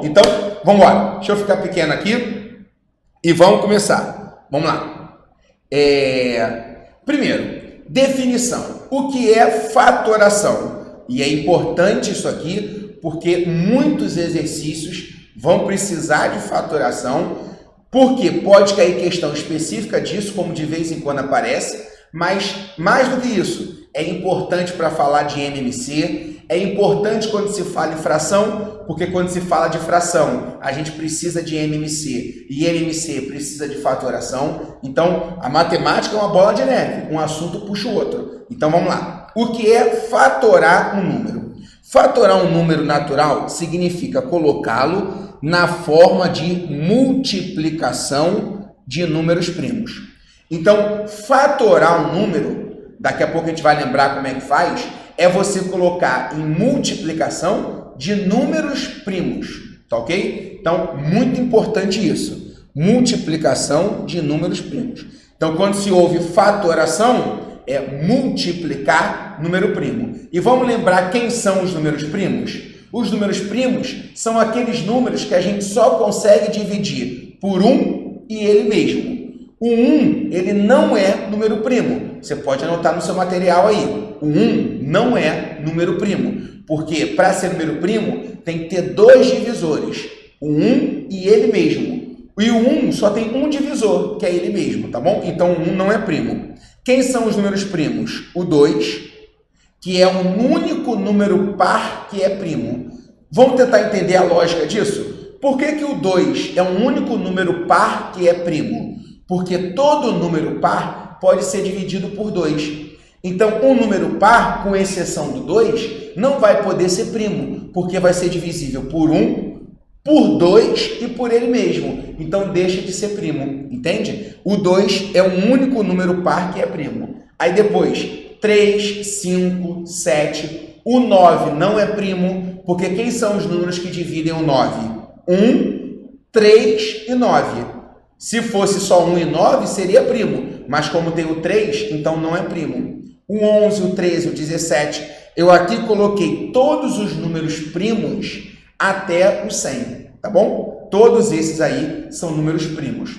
Então, vamos embora. Deixa eu ficar pequeno aqui e vamos começar. Vamos lá. Primeiro, definição. O que é fatoração? E é importante isso aqui, porque muitos exercícios vão precisar de fatoração, porque pode cair questão específica disso, como de vez em quando aparece, mas mais do que isso, é importante para falar de MMC, é importante quando se fala em fração, porque quando se fala de fração, a gente precisa de MMC, e MMC precisa de fatoração. Então, a matemática é uma bola de neve, um assunto puxa o outro. Então, vamos lá. O que é fatorar um número? Fatorar um número natural significa colocá-lo na forma de multiplicação de números primos. Então, fatorar um número, daqui a pouco a gente vai lembrar como é que faz, é você colocar em multiplicação de números primos, tá ok? Então, muito importante isso, multiplicação de números primos. Então, quando se ouve fatoração, é multiplicar número primo. E vamos lembrar quem são os números primos? Os números primos são aqueles números que a gente só consegue dividir por 1 e ele mesmo. O 1, ele não é número primo. Você pode anotar no seu material aí. O 1 não é número primo. Porque para ser número primo, tem que ter dois divisores. O 1 e ele mesmo. E o 1 só tem um divisor, que é ele mesmo, tá bom? Então, o 1 não é primo. Quem são os números primos? O 2, que é um único número par que é primo. Vamos tentar entender a lógica disso? Por que o 2 é um único número par que é primo? Porque todo número par pode ser dividido por 2. Então, um número par, com exceção do 2, não vai poder ser primo, porque vai ser divisível por 1, por 2 e por ele mesmo. Então, deixa de ser primo, entende? O 2 é um único número par que é primo. Aí depois, 3, 5, 7. O 9 não é primo, porque quem são os números que dividem o 9? 1, 3 e 9. Se fosse só 1 e 9, seria primo. Mas como tem o 3, então não é primo. O 11, o 13, o 17. Eu aqui coloquei todos os números primos até o 100, tá bom? Todos esses aí são números primos.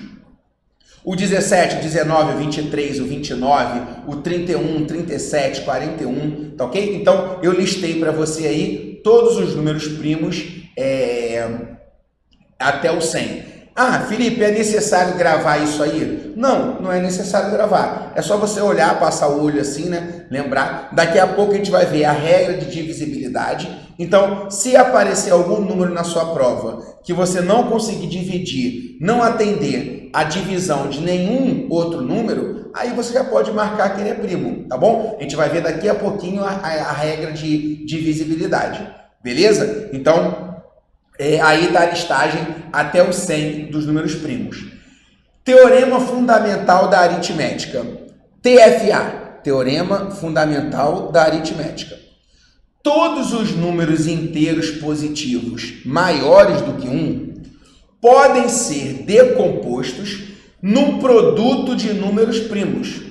O 17, o 19, o 23, o 29, o 31, 37, 41, tá ok? Então, eu listei para você aí todos os números primos até o 100. Ah, Felipe, é necessário gravar isso aí? Não, não é necessário gravar. É só você olhar, passar o olho assim, né? Lembrar. Daqui a pouco a gente vai ver a regra de divisibilidade. Então, se aparecer algum número na sua prova que você não conseguir dividir, não atender a divisão de nenhum outro número, aí você já pode marcar que ele é primo, tá bom? A gente vai ver daqui a pouquinho a regra de divisibilidade. Beleza? Então, aí está a listagem até os 100 dos números primos. Teorema fundamental da aritmética. TFA, Teorema fundamental da aritmética. Todos os números inteiros positivos maiores do que 1 podem ser decompostos num produto de números primos,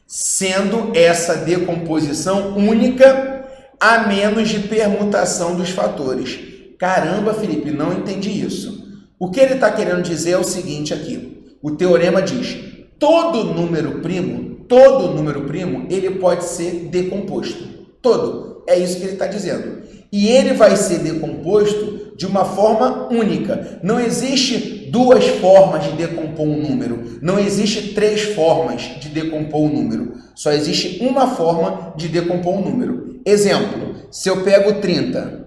sendo essa decomposição única a menos de permutação dos fatores. Caramba, Felipe, não entendi isso. O que ele está querendo dizer é o seguinte aqui. O teorema diz, todo número primo, ele pode ser decomposto. Todo. É isso que ele está dizendo. E ele vai ser decomposto de uma forma única. Não existe duas formas de decompor um número. Não existe 3 formas de decompor um número. Só existe uma forma de decompor um número. Exemplo, se eu pego 30...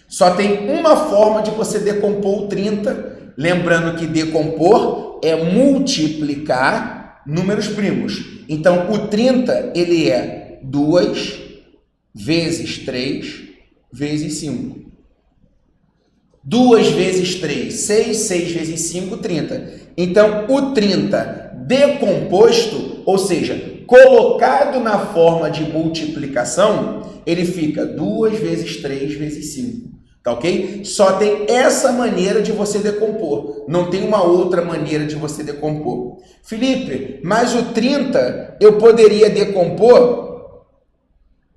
Só tem uma forma de você decompor o 30, lembrando que decompor é multiplicar números primos. Então, o 30, ele é 2 vezes 3 vezes 5. 2 vezes 3, 6, 6 vezes 5, 30. Então, o 30 decomposto, ou seja, colocado na forma de multiplicação, ele fica 2 vezes 3 vezes 5. Tá ok? Só tem essa maneira de você decompor. Não tem uma outra maneira de você decompor. Felipe, mas o 30 eu poderia decompor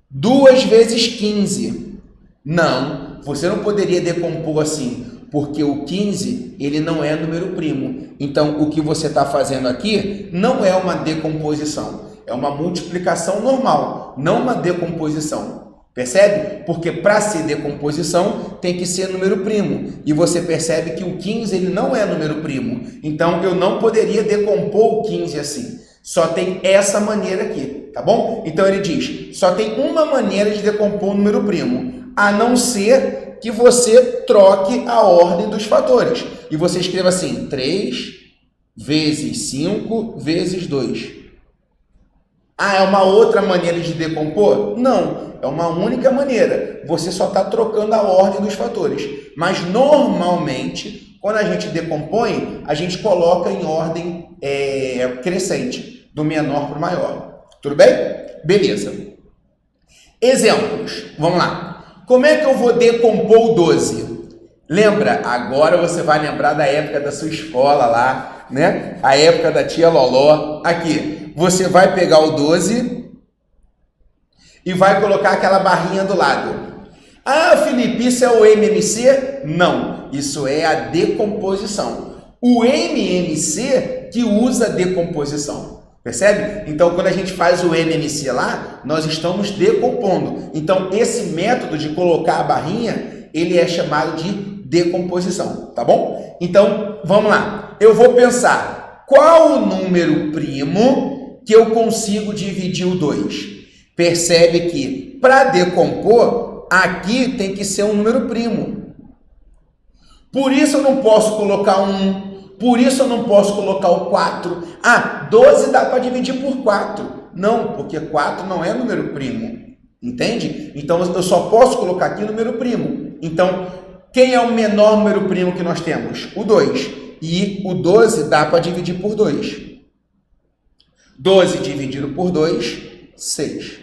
2 vezes 15. Não, você não poderia decompor assim, porque o 15 ele não é número primo. Então, o que você está fazendo aqui não é uma decomposição, é uma multiplicação normal, não uma decomposição. Percebe? Porque para ser decomposição tem que ser número primo. E você percebe que o 15 ele não é número primo. Então, eu não poderia decompor o 15 assim. Só tem essa maneira aqui, tá bom? Então, ele diz, só tem uma maneira de decompor o número primo, a não ser que você troque a ordem dos fatores. E você escreva assim, 3 vezes 5 vezes 2. Ah, é uma outra maneira de decompor? Não, é uma única maneira. Você só está trocando a ordem dos fatores. Mas, normalmente, quando a gente decompõe, a gente coloca em ordem crescente, do menor para o maior. Tudo bem? Beleza. Exemplos. Vamos lá. Como é que eu vou decompor o 12? Lembra? Agora você vai lembrar da época da sua escola lá, né? A época da tia Loló. Aqui, você vai pegar o 12 e vai colocar aquela barrinha do lado. Ah, Felipe, isso é o MMC? Não, isso é a decomposição. O MMC que usa a decomposição. Percebe? Então, quando a gente faz o MMC lá, nós estamos decompondo. Então, esse método de colocar a barrinha, ele é chamado de decomposição, tá bom? Então, vamos lá. Eu vou pensar, qual o número primo que eu consigo dividir o 2? Percebe que, para decompor, aqui tem que ser um número primo. Por isso eu não posso colocar um 1. Por isso eu não posso colocar o 4. Ah, 12 dá para dividir por 4. Não, porque 4 não é número primo. Entende? Então, eu só posso colocar aqui número primo. Então, quem é o menor número primo que nós temos? O 2. E o 12 dá para dividir por 2. 12 dividido por 2, 6.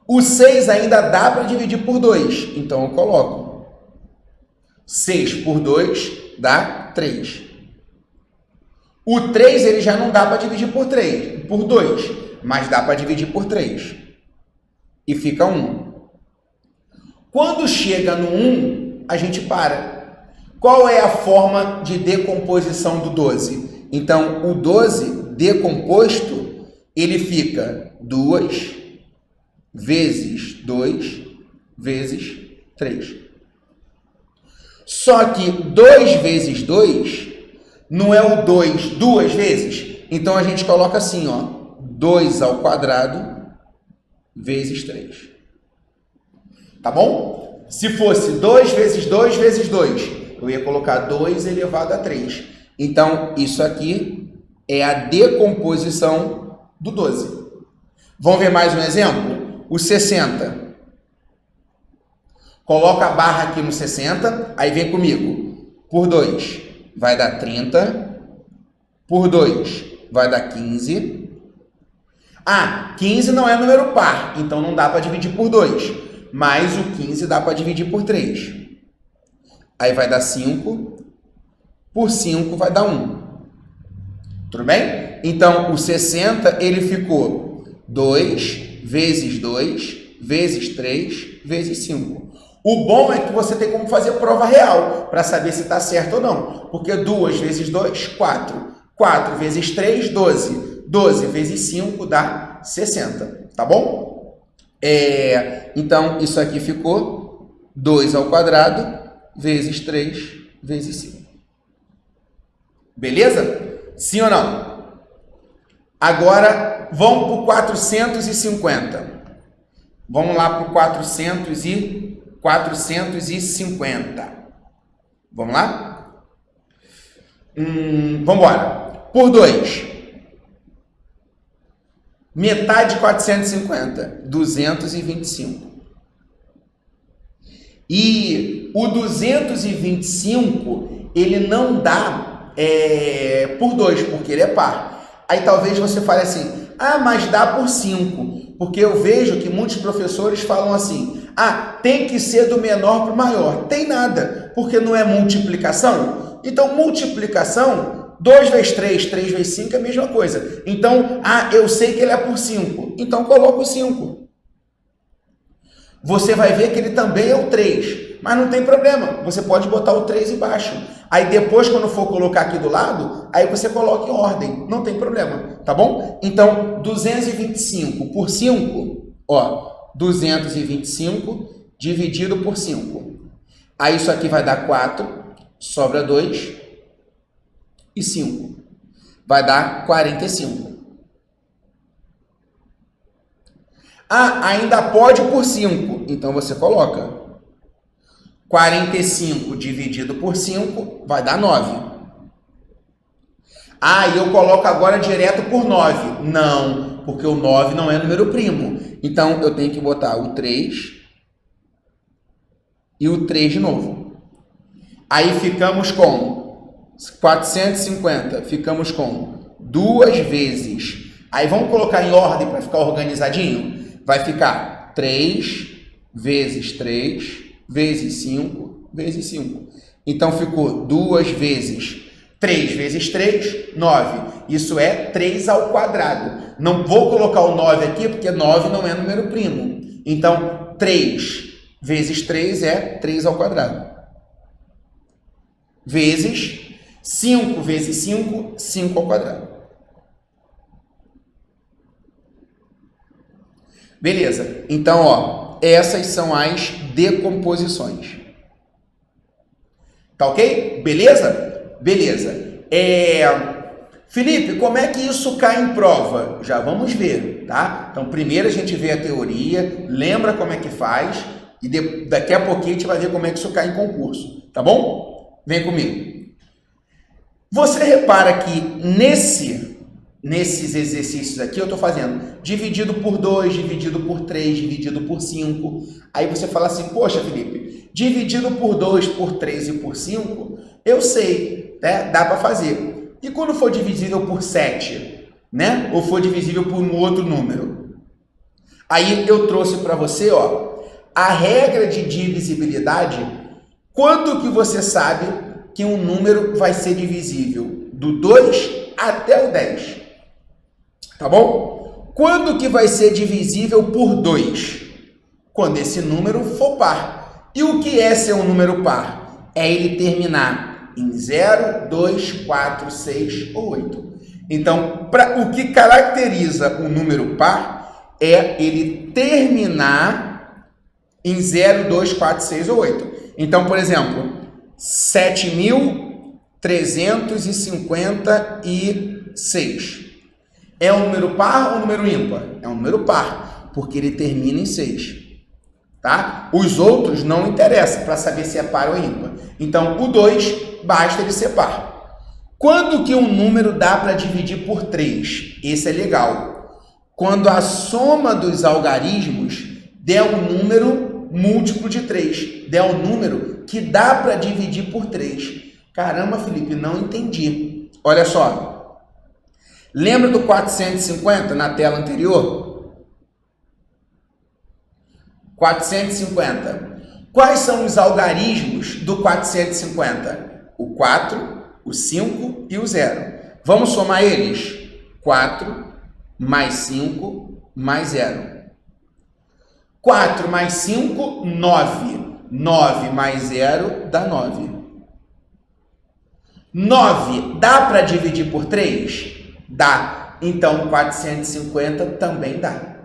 O 6 ainda dá para dividir por 2. Então, eu coloco. 6 por 2 dá 3. O 3 ele já não dá para dividir por 2, mas dá para dividir por 3. E fica 1. Quando chega no 1, a gente para. Qual é a forma de decomposição do 12? Então, o 12 decomposto, ele fica 2 vezes 2 vezes 3. Só que 2 vezes 2 não é o 2 duas vezes? Então, a gente coloca assim, ó, 2 ao quadrado vezes 3. Tá bom? Se fosse 2 vezes 2 vezes 2, eu ia colocar 2 elevado a 3. Então, isso aqui é a decomposição do 12. Vamos ver mais um exemplo? O 60. Coloca a barra aqui no 60, aí vem comigo. Por 2 vai dar 30. Por 2 vai dar 15. Ah, 15 não é número par, então não dá para dividir por 2. Mas o 15 dá para dividir por 3. Aí vai dar 5. Por 5 vai dar 1. Tudo bem? Então, o 60, ele ficou 2 vezes 2 vezes 3 vezes 5. O bom é que você tem como fazer prova real, para saber se está certo ou não. Porque 2 vezes 2, 4. 4 vezes 3, 12. 12 vezes 5 dá 60. Tá bom? Então, isso aqui ficou 2 ao quadrado vezes 3 vezes 5. Beleza? Sim ou não? Agora, vamos para o 450. Vamos lá para o 450. Vamos lá? Vamos embora. Por 2. Metade de 450. 225. E o 225, ele não dá por 2, porque ele é par. Aí talvez você fale assim, ah, mas dá por 5. Porque eu vejo que muitos professores falam assim, ah, tem que ser do menor para o maior. Tem nada, porque não é multiplicação. Então, multiplicação, 2 vezes 3, 3 vezes 5 é a mesma coisa. Então, eu sei que ele é por 5. Então, coloco 5. você vai ver que ele também é o 3. Mas não tem problema, você pode botar o 3 embaixo. Aí depois, quando for colocar aqui do lado, aí você coloca em ordem, não tem problema, tá bom? Então, 225 por 5, ó, 225 dividido por 5. Aí isso aqui vai dar 4, sobra 2 e 5. Vai dar 45. Ah, ainda pode por 5, então você coloca 45 dividido por 5 vai dar 9. Ah, e eu coloco agora direto por 9. Não, porque o 9 não é número primo. Então, eu tenho que botar o 3 e o 3 de novo. Aí ficamos com 450. Ficamos com 2 vezes. Aí vamos colocar em ordem para ficar organizadinho? Vai ficar 3 vezes 3 vezes 5 vezes 5. Então, ficou 2 vezes 3 vezes 3, 9. Isso é 3 ao quadrado. Não vou colocar o 9 aqui, porque 9 não é número primo. Então, 3 vezes 3 é 3 ao quadrado. Vezes 5 vezes 5, 5 ao quadrado. Beleza. Então, ó, essas são as decomposições. Tá ok? Beleza? Beleza. Felipe, como é que isso cai em prova? Já vamos ver, tá? Então, primeiro a gente vê a teoria, lembra como é que faz, e daqui a pouquinho a gente vai ver como é que isso cai em concurso, tá bom? Vem comigo. Você repara que nesses exercícios aqui eu estou fazendo dividido por 2, dividido por 3, dividido por 5. Aí você fala assim, poxa, Felipe, dividido por 2, por 3 e por 5, eu sei, né? Dá para fazer. E quando for divisível por 7, né? Ou for divisível por um outro número? Aí eu trouxe para você, ó, a regra de divisibilidade. Quando que você sabe que um número vai ser divisível? Do 2 até o 10. Tá bom? Quando que vai ser divisível por 2? Quando esse número for par. E o que é ser um número par? É ele terminar em 0, 2, 4, 6 ou 8. Então, o que caracteriza o número par é ele terminar em 0, 2, 4, 6 ou 8. Então, por exemplo, 7.356 é um número par ou um número ímpar? É um número par, porque ele termina em 6. Tá? Os outros não interessam para saber se é par ou ímpar. Então, o 2 basta ele ser par. Quando que um número dá para dividir por 3? Esse é legal. Quando a soma dos algarismos der um número múltiplo de 3, der um número que dá para dividir por 3. Caramba, Felipe, não entendi. Olha só. Lembra do 450 na tela anterior? 450. Quais são os algarismos do 450? O 4, o 5 e o 0. Vamos somar eles? 4 mais 5 mais 0. 4 mais 5, 9. 9 mais 0 dá 9. 9 dá para dividir por 3? Dá. Então, 450 também dá.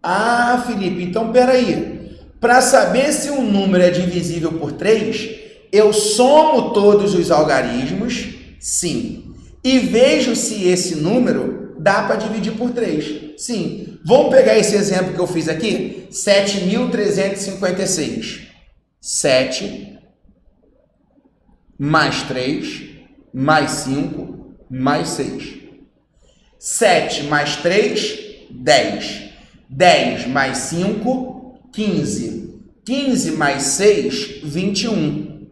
Ah, Felipe, então peraí. Para saber se um número é divisível por 3, eu somo todos os algarismos, sim. E vejo se esse número dá para dividir por 3. Sim. Vamos pegar esse exemplo que eu fiz aqui? 7.356. 7 mais 3 mais 5 mais 6. 7 mais 3, 10. 10 mais 5, 15. 15 mais 6, 21.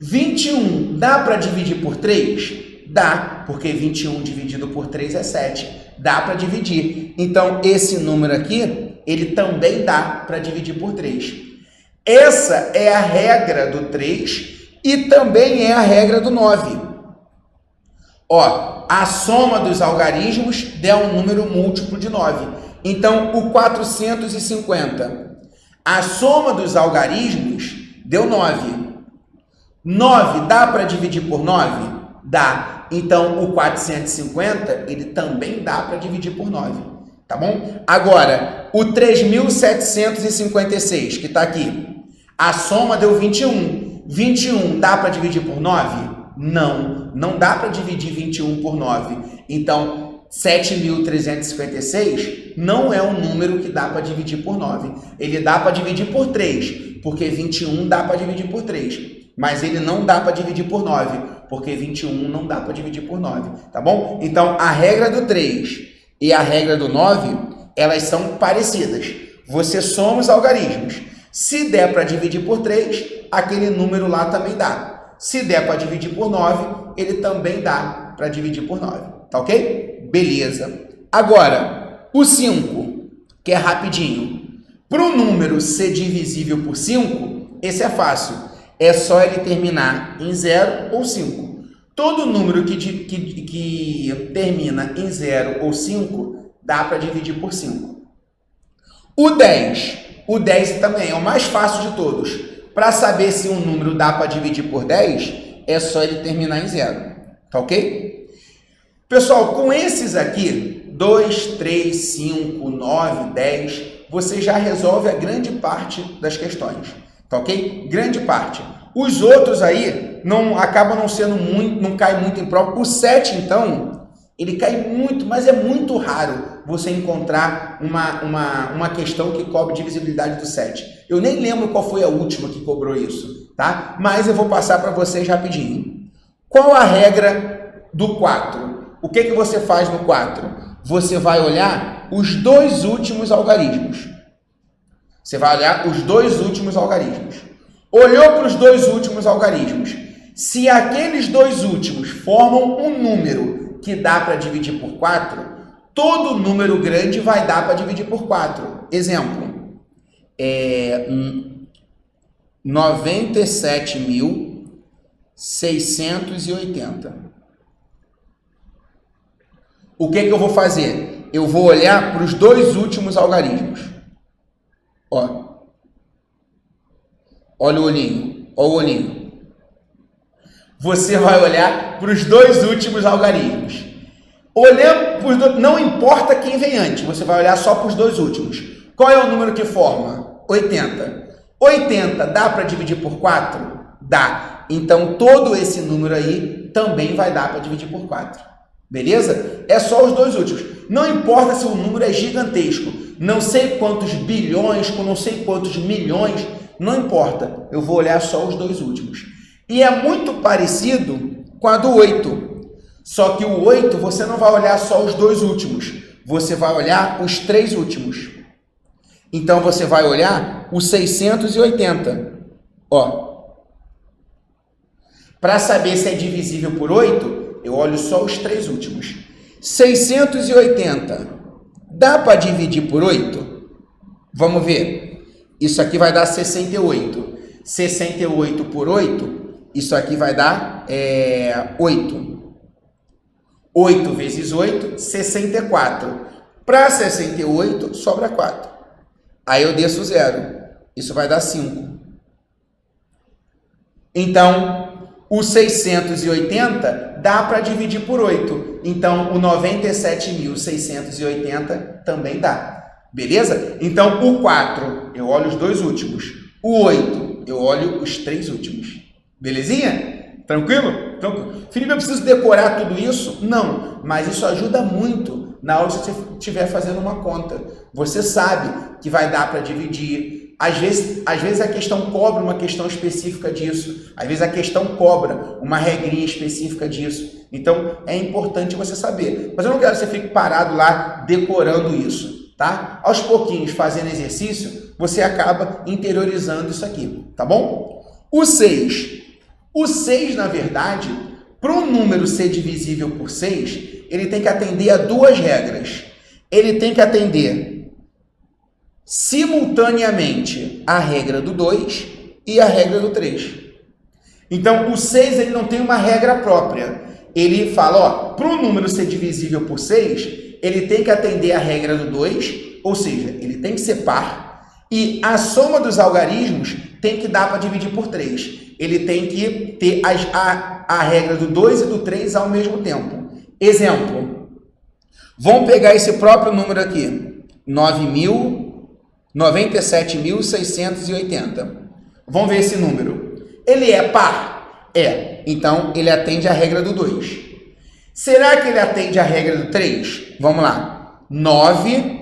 21 dá para dividir por 3? Dá, porque 21 dividido por 3 é 7. Dá para dividir. Então, esse número aqui, ele também dá para dividir por 3. Essa é a regra do 3 e também é a regra do 9. Ó, a soma dos algarismos der um número múltiplo de 9. Então, o 450, a soma dos algarismos deu 9. 9 dá para dividir por 9? Dá. Então, o 450, ele também dá para dividir por 9. Tá bom? Agora, o 3.756, que está aqui, a soma deu 21. 21 dá para dividir por 9? Não, não dá para dividir 21 por 9. Então, 7.356 não é um número que dá para dividir por 9. Ele dá para dividir por 3, porque 21 dá para dividir por 3. Mas ele não dá para dividir por 9, porque 21 não dá para dividir por 9. Tá bom? Então, a regra do 3 e a regra do 9, elas são parecidas. Você soma os algarismos. Se der para dividir por 3, aquele número lá também dá. Se der para dividir por 9, ele também dá para dividir por 9. Tá ok? Beleza. Agora, o 5, que é rapidinho. Para o número ser divisível por 5, esse é fácil. É só ele terminar em 0 ou 5. Todo número que termina em 0 ou 5, dá para dividir por 5. O 10. O 10 também é o mais fácil de todos. Para saber se um número dá para dividir por 10, é só ele terminar em 0. Tá ok? Pessoal, com esses aqui, 2, 3, 5, 9, 10, você já resolve a grande parte das questões. Tá ok? Grande parte. Os outros aí acabam não sendo muito, não cai muito em prova. O 7, então, ele cai muito, mas é muito raro você encontrar uma questão que cobre divisibilidade do 7. Eu nem lembro qual foi a última que cobrou isso, tá? Mas eu vou passar para vocês rapidinho. Qual a regra do 4? O que você faz no 4? Você vai olhar os dois últimos algarismos. Você vai olhar os dois últimos algarismos. Olhou para os dois últimos algarismos. Se aqueles dois últimos formam um número que dá para dividir por 4, todo número grande vai dar para dividir por 4. Exemplo, 97.680. O que eu vou fazer? Eu vou olhar para os dois últimos algarismos. Ó. Olha o olhinho. Olha o olhinho. Você vai olhar para os dois últimos algarismos. Olhando para os dois, não importa quem vem antes, você vai olhar só para os dois últimos. Qual é o número que forma? 80. 80 dá para dividir por 4? Dá. Então, todo esse número aí também vai dar para dividir por 4. Beleza? É só os dois últimos. Não importa se o número é gigantesco. Não sei quantos bilhões, com não sei quantos milhões, não importa. Eu vou olhar só os dois últimos. E é muito parecido com a do 8. Só que o 8 você não vai olhar só os dois últimos. Você vai olhar os três últimos. Então, você vai olhar o 680. Ó. Para saber se é divisível por 8, eu olho só os três últimos. 680 dá para dividir por 8? Vamos ver. Isso aqui vai dar 68. 68 por 8, isso aqui vai dar 8. 8 vezes 8, 64. Para 68, sobra 4. Aí eu desço 0. Isso vai dar 5. Então, o 680 dá para dividir por 8. Então, o 97.680 também dá. Beleza? Então, o 4, eu olho os dois últimos. O 8, eu olho os três últimos. Belezinha? Tranquilo? Tranquilo. Felipe, eu preciso decorar tudo isso? Não, mas isso ajuda muito na hora que você estiver fazendo uma conta. Você sabe que vai dar para dividir. Às vezes a questão cobra uma questão específica disso. Às vezes a questão cobra uma regrinha específica disso. Então, é importante você saber. Mas eu não quero que você fique parado lá decorando isso, tá? Aos pouquinhos, fazendo exercício, você acaba interiorizando isso aqui, tá bom? O 6. O 6, na verdade, para um número ser divisível por 6, ele tem que atender a duas regras. Ele tem que atender simultaneamente a regra do 2 e a regra do 3. Então, o 6 ele não tem uma regra própria. Ele fala, ó, para um número ser divisível por 6, ele tem que atender a regra do 2 ou seja, ele tem que ser par, e a soma dos algarismos tem que dar para dividir por 3. Ele tem que ter a regra do 2 e do 3 ao mesmo tempo. Exemplo, vamos pegar esse próprio número aqui, 97.680. Vamos ver esse número. Ele é par? É. Então, ele atende à regra do 2. Será que ele atende à regra do 3? Vamos lá. 9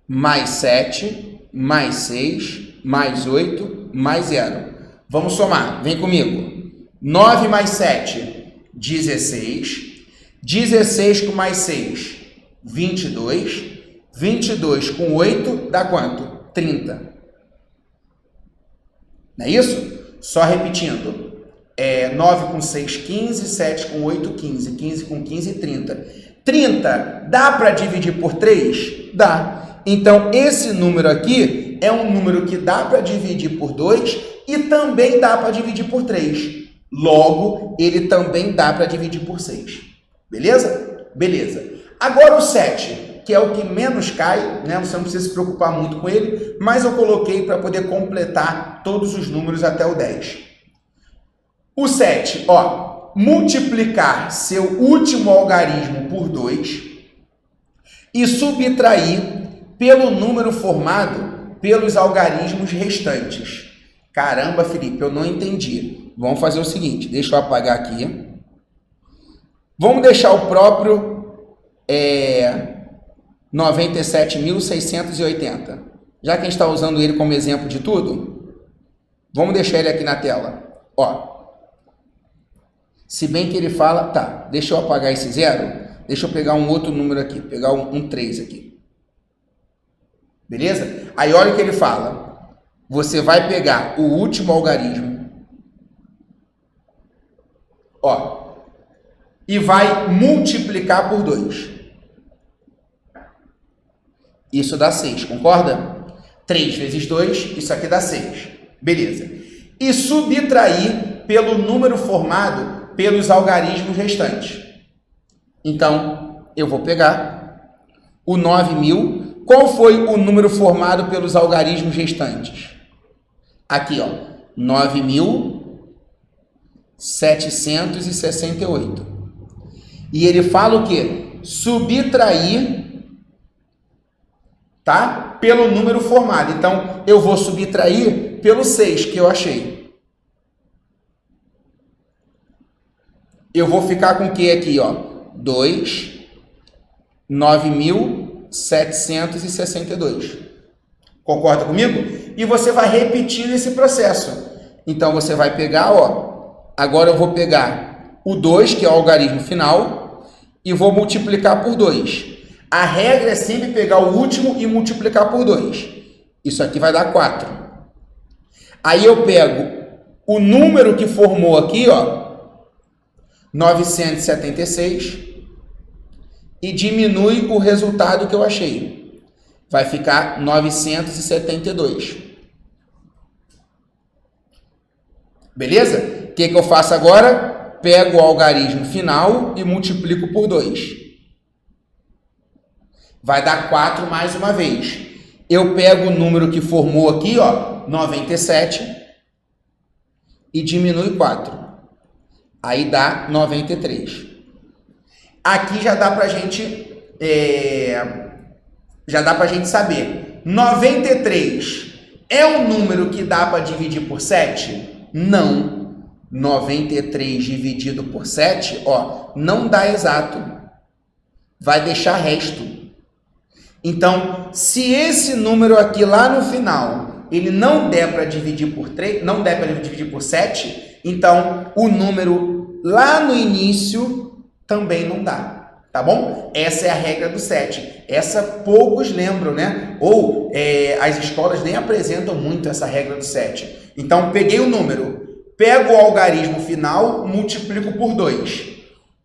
mais 7, mais 6, mais 8, mais 0. Vamos somar. Vem comigo. 9 mais 7, 16. 16 com mais 6, 22. 22 com 8 dá quanto? 30. Não é isso? Só repetindo. 9 com 6, 15. 7 com 8, 15. 15 com 15, 30. 30 dá para dividir por 3? Dá. Então, esse número aqui é um número que dá para dividir por 2 e também dá para dividir por 3. Logo, ele também dá para dividir por 6. Beleza? Beleza. Agora o 7, que é o que menos cai, né? Você não precisa se preocupar muito com ele, mas eu coloquei para poder completar todos os números até o 10. O 7, ó, multiplicar seu último algarismo por 2 e subtrair pelo número formado pelos algarismos restantes. Caramba, Felipe, eu não entendi. Vamos fazer o seguinte, deixa eu apagar aqui. Vamos deixar o próprio 97.680. Já que a gente está usando ele como exemplo de tudo, vamos deixar ele aqui na tela. Ó, se bem que ele fala, tá, deixa eu apagar esse 0, deixa eu pegar um outro número aqui, pegar um 3 aqui. Beleza? Aí olha o que ele fala. Você vai pegar o último algarismo, ó, e vai multiplicar por 2. Isso dá 6, concorda? 3 vezes 2, isso aqui dá 6. Beleza. E subtrair pelo número formado pelos algarismos restantes. Então, eu vou pegar o 9.000. Qual foi o número formado pelos algarismos restantes? Aqui, ó, 9.768. E ele fala o quê? Subtrair, tá? Pelo número formado. Então, eu vou subtrair pelo 6 que eu achei. Eu vou ficar com o que aqui, ó? 2, 9.762. Concorda comigo? E você vai repetir esse processo. Então, você vai pegar, ó, agora eu vou pegar o 2, que é o algarismo final, e vou multiplicar por 2. A regra é sempre pegar o último e multiplicar por 2. Isso aqui vai dar 4. Aí eu pego o número que formou aqui, ó, 976, e diminui o resultado que eu achei. Vai ficar 972. Beleza? O que eu faço agora? Pego o algarismo final e multiplico por 2. Vai dar 4 mais uma vez. Eu pego o número que formou aqui, ó, 97, e diminui 4. Aí dá 93. Aqui já dá pra gente saber. 93 é um número que dá para dividir por 7? Não. 93 dividido por 7, ó, não dá exato. Vai deixar resto. Então, se esse número aqui lá no final, ele não der para dividir por 3, não der para dividir por 7, então o número lá no início também não dá, tá bom? Essa é a regra do 7. Essa poucos lembram, né? Ou as escolas nem apresentam muito essa regra do 7. Então, peguei o número, pego o algarismo final, multiplico por 2.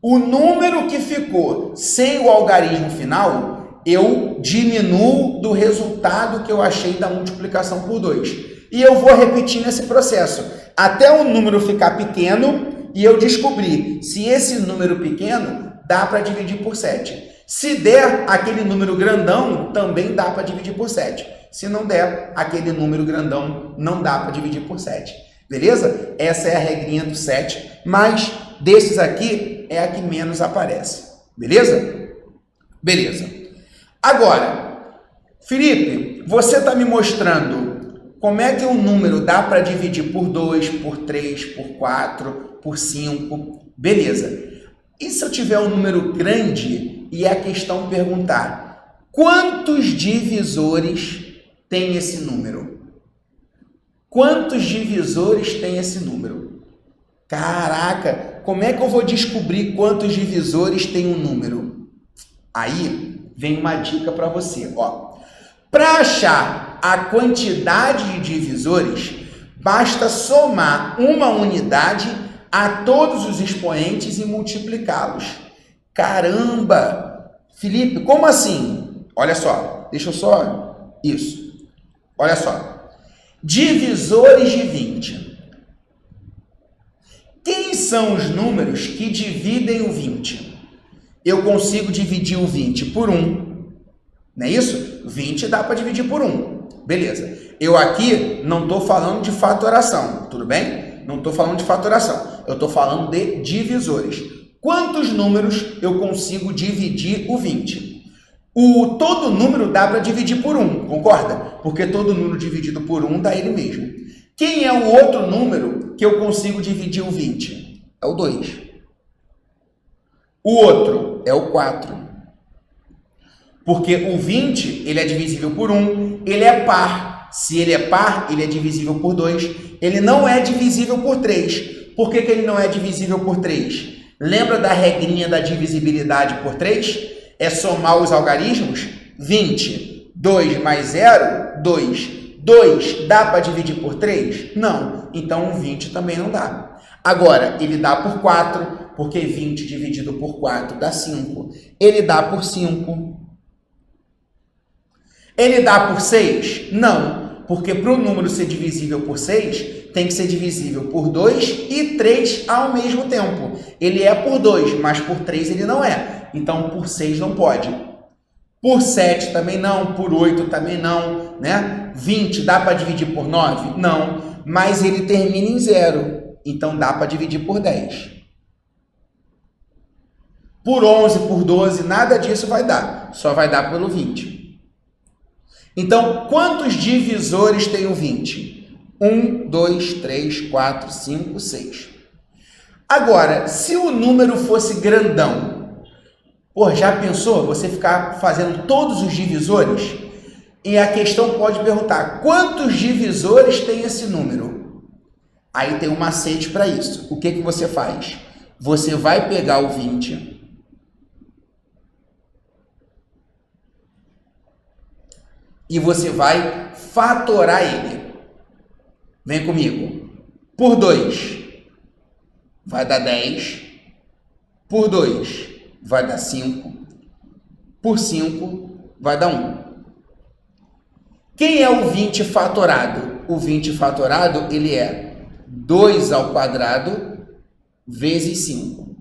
O número que ficou sem o algarismo final, eu diminuo do resultado que eu achei da multiplicação por 2. E eu vou repetir nesse processo, até o número ficar pequeno, e eu descobri se esse número pequeno dá para dividir por 7. Se der aquele número grandão, também dá para dividir por 7. Se não der aquele número grandão, não dá para dividir por 7. Beleza? Essa é a regrinha do 7, mas desses aqui é a que menos aparece. Beleza? Beleza. Agora, Felipe, você está me mostrando como é que um número dá para dividir por 2, por 3, por 4, por 5. Beleza. E se eu tiver um número grande e a questão perguntar quantos divisores tem esse número? Quantos divisores tem esse número? Caraca, como é que eu vou descobrir quantos divisores tem um número? Aí vem uma dica para você, ó. Para achar a quantidade de divisores, basta somar uma unidade a todos os expoentes e multiplicá-los. Caramba! Felipe, como assim? Olha só, deixa eu só... Isso. Olha só. Divisores de 20. Quem são os números que dividem o 20? Eu consigo dividir o 20 por 1. Não é isso? 20 dá para dividir por 1. Beleza. Eu aqui não estou falando de fatoração, tudo bem? Não estou falando de fatoração. Eu estou falando de divisores. Quantos números eu consigo dividir o 20? Todo número dá para dividir por 1, concorda? Porque todo número dividido por 1 dá ele mesmo. Quem é o outro número que eu consigo dividir o 20? É o 2. O outro é o 4. Porque o 20, ele é divisível por 1, ele é par. Se ele é par, ele é divisível por 2. Ele não é divisível por 3. Por que ele não é divisível por 3? Lembra da regrinha da divisibilidade por 3? É somar os algarismos? 20. 2 mais 0, 2. 2 dá para dividir por 3? Não. Então, o 20 também não dá. Agora, ele dá por 4, porque 20 dividido por 4 dá 5. Ele dá por 5. Ele dá por 6? Não, porque para o número ser divisível por 6, tem que ser divisível por 2 e 3 ao mesmo tempo. Ele é por 2, mas por 3 ele não é. Então, por 6 não pode. Por 7 também não, por 8 também não, né? 20 dá para dividir por 9? Não, mas ele termina em 0. Então, dá para dividir por 10. Por 11, por 12, nada disso vai dar. Só vai dar pelo 20. Então, quantos divisores tem o 20? 1, 2, 3, 4, 5, 6. Agora, se o número fosse grandão, já pensou você ficar fazendo todos os divisores? E a questão pode perguntar, quantos divisores tem esse número? Aí tem um macete para isso. O que você faz? Você vai pegar o 20... e você vai fatorar ele. Vem comigo. Por 2 vai dar 10. Por 2 vai dar 5. Por 5 vai dar 1. Quem é o 20 fatorado? O 20 fatorado, ele é 2 ao quadrado vezes 5.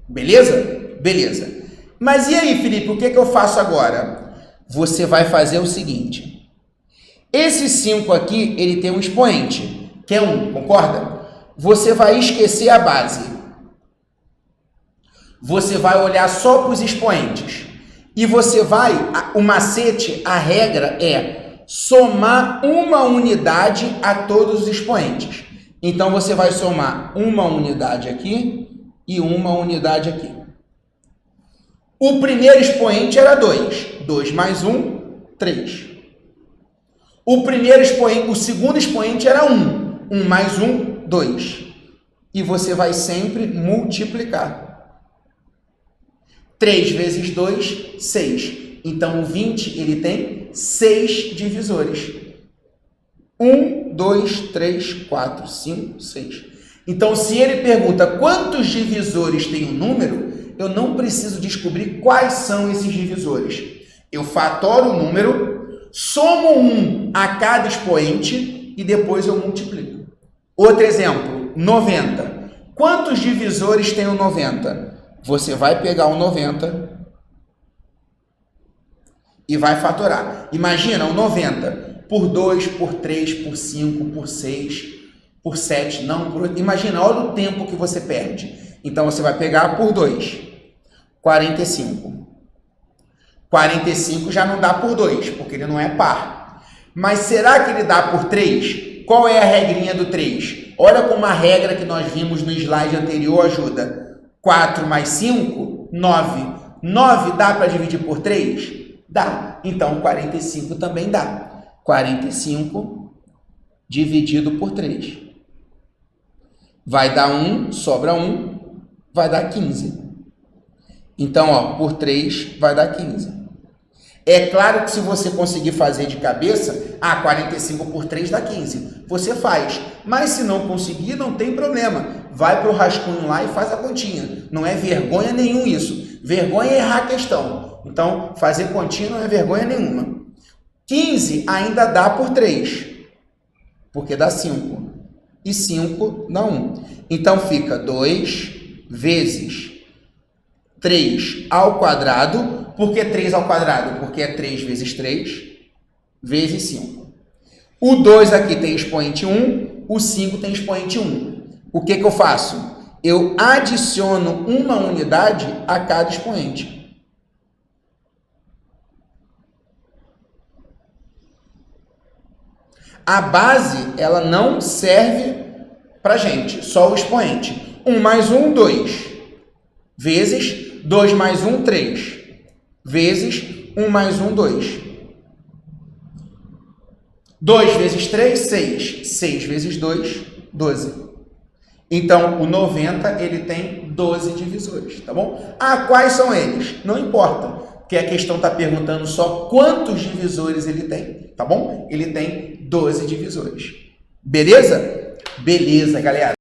Beleza? Beleza. Mas e aí, Felipe, o que eu faço agora? Você vai fazer o seguinte. Esse 5 aqui, ele tem um expoente, que é 1, concorda? Você vai esquecer a base. Você vai olhar só para os expoentes. E você vai, o macete, a regra é somar uma unidade a todos os expoentes. Então, você vai somar uma unidade aqui e uma unidade aqui. O primeiro expoente era 2. 2 mais 1, 3. O segundo expoente era 1. 1 mais 1, 2. E você vai sempre multiplicar. 3 vezes 2, 6. Então, o 20, ele tem 6 divisores. 1, 2, 3, 4, 5, 6. Então, se ele pergunta quantos divisores tem um número, eu não preciso descobrir quais são esses divisores. Eu fatoro o número, somo 1 a cada expoente e depois eu multiplico. Outro exemplo, 90. Quantos divisores tem o 90? você vai pegar o 90 e vai fatorar. Imagina o 90 por 2, por 3, por 5, por 6, por 7, não por 8. Imagina, olha o tempo que você perde. Então, você vai pegar por 2, 45. 45 já não dá por 2, porque ele não é par. Mas será que ele dá por 3? Qual é a regrinha do 3? Olha como a regra que nós vimos no slide anterior ajuda. 4 mais 5, 9. 9 dá para dividir por 3? Dá. Então, 45 também dá. 45 dividido por 3. Vai dar 1, sobra 1, vai dar 15. Então, ó, por 3 vai dar 15. É claro que se você conseguir fazer de cabeça, 45 por 3 dá 15. Você faz. Mas se não conseguir, não tem problema. Vai para o rascunho lá e faz a continha. Não é vergonha nenhuma isso. Vergonha é errar a questão. Então, fazer continha não é vergonha nenhuma. 15 ainda dá por 3, porque dá 5. E 5 dá 1. Então, fica 2 vezes 3 ao quadrado. Por que 3 ao quadrado? Porque é 3 vezes 3 vezes 5. O 2 aqui tem expoente 1, o 5 tem expoente 1. O que eu faço? Eu adiciono uma unidade a cada expoente. A base, ela não serve para gente, só o expoente. 1 mais 1, 2. Vezes 2 mais 1, 3. Vezes 1 mais 1, 2. 2 vezes 3, 6. 6 vezes 2, 12. Então, o 90, ele tem 12 divisores, tá bom? Quais são eles? Não importa, porque a questão está perguntando só quantos divisores ele tem, tá bom? Ele tem 12 divisores. Beleza? Beleza, galera.